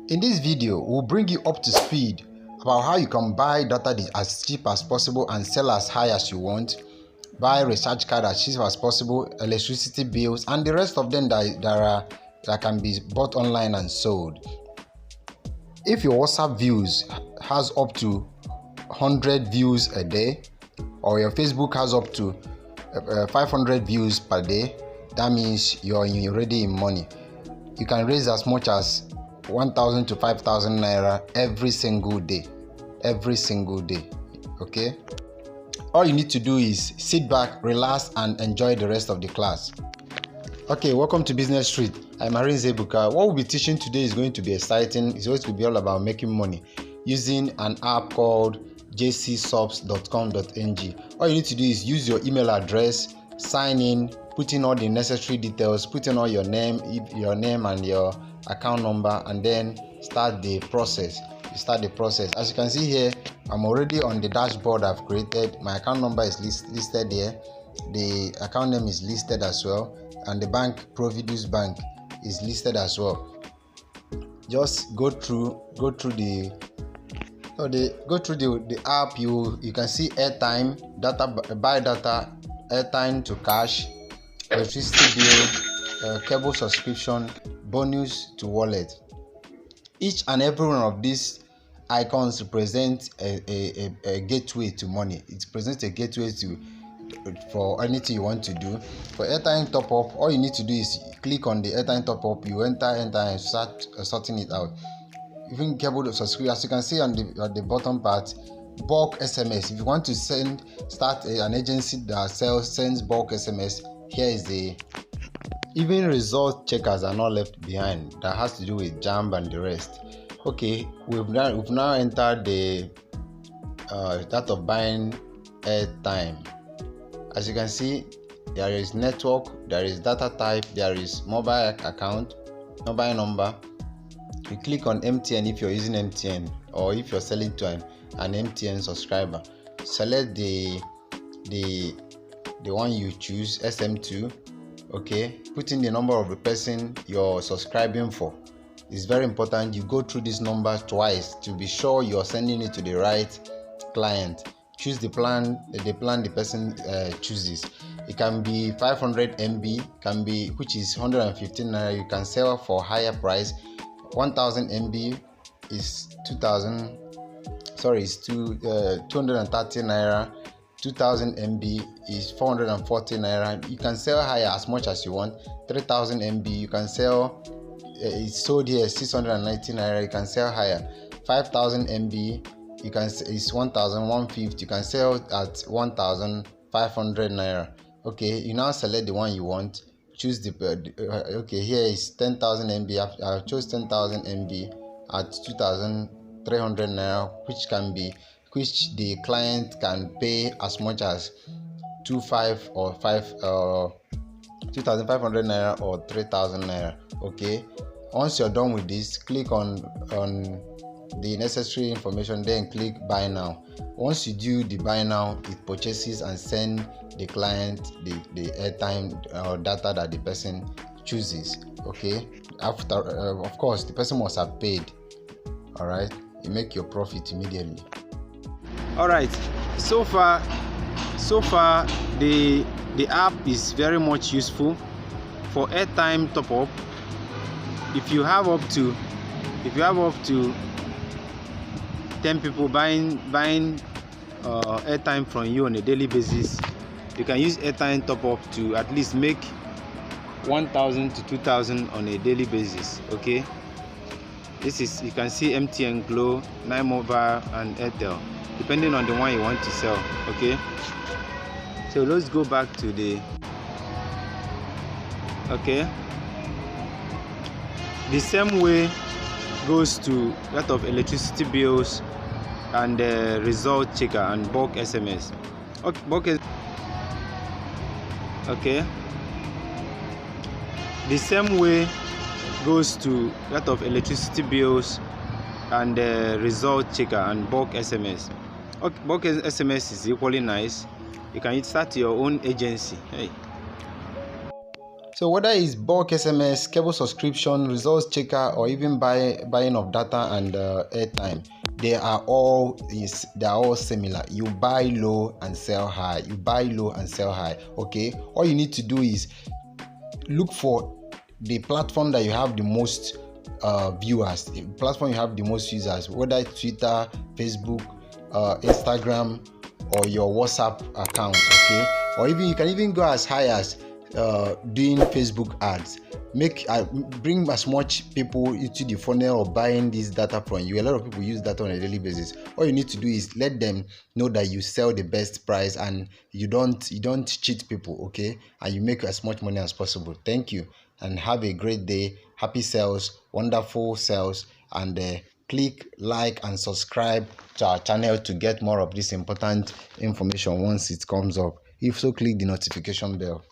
In this video, we'll bring you up to speed about how you can buy data as cheap as possible and sell as high as you want, buy recharge card as cheap as possible, electricity bills, and the rest of them that can be bought online and sold. If your WhatsApp views has up to 100 views a day, or your Facebook has up to 500 views per day, that means you're already in money. You can raise as much as 1,000 to 5,000 naira every single day. Okay, all you need to do is sit back, relax, and enjoy the rest of the class. Okay, welcome to Business Street. I'm Arinze Ebuka. What we'll be teaching today is going to be exciting. It's going to be all about making money using an app called jcsubs.com.ng. All you need to do is use your email address, sign in, put in all the necessary details, put in all your name and your account number, and then start the process. As you can see here, I'm already on the dashboard I've created. My account number is listed here. The account name is listed as well, and the bank, Providus Bank, is listed as well. Just go through the app. You can see airtime, data, buy data, airtime to cash, electricity bill, cable subscription, bonus to wallet. Each and every one of these icons represent a gateway to money. It presents a gateway for anything you want to do. For airtime top up, all you need to do is click on the airtime top up. You enter and start sorting it out. Even cable subscription, as you can see at the bottom part, bulk SMS. If you want to start an agency that sends bulk SMS, here is the. Even result checkers are not left behind. That has to do with JAMB and the rest. Okay, we've now entered the that of buying airtime. As you can see, there is network, there is data type, there is mobile account, mobile number. You click on MTN if you're using MTN, or if you're selling to an MTN subscriber. Select the one you choose, SM2. Okay, put in the number of the person you're subscribing for. It's very important you go through this number twice to be sure you're sending it to the right client. Choose the plan the person chooses. It can be 500 MB, which is 115 naira. You can sell for higher price. 1000 MB is 230 naira. 2000 MB is 440 naira. You can sell higher as much as you want. 3000 MB you can sell, it's sold here 690 naira. You can sell higher. 5000 MB is 1150. You can sell at 1500 naira. Okay, you now select the one you want. Choose the okay, here is 10,000 MB. I chose 10,000 MB at 2,300 naira, which the client can pay as much as 2,500 naira or 3,000 naira. Okay, once you're done with this, click on the necessary information, then click buy now. Once you do the buy now, it purchases and send the client the airtime or data that the person chooses. Okay, after of course the person must have paid. All right, you make your profit immediately. All right, so far the app is very much useful for airtime top up. If you have up to 10 people buying airtime from you on a daily basis, you can use airtime top up to at least make 1,000 to 2,000 on a daily basis. Okay, this is, you can see MTN, Glo, 9Mobile, and Airtel, depending on the one you want to sell. Okay, so let's go back to the the same way goes to that of electricity bills and result checker and bulk SMS. Okay, the same way goes to that of electricity bills and result checker and bulk SMS. Bulk SMS is equally nice. You can start your own agency. Hey. So whether it's bulk SMS, cable subscription, results checker, or even buying of data and airtime, they are all similar. You buy low and sell high. You buy low and sell high. Okay. All you need to do is look for the platform that you have the most viewers, the platform you have the most users, whether it's Twitter, Facebook, Instagram, or your WhatsApp account. Okay. Or even you can even go as high as doing Facebook ads. Bring as much people into the funnel of buying this data from you. A lot of people use data on a daily basis. All you need to do is let them know that you sell the best price and you don't cheat people, okay? And you make as much money as possible. Thank you and have a great day. Happy sales, wonderful sales, and click like and subscribe to our channel to get more of this important information once it comes up. If so, click the notification bell.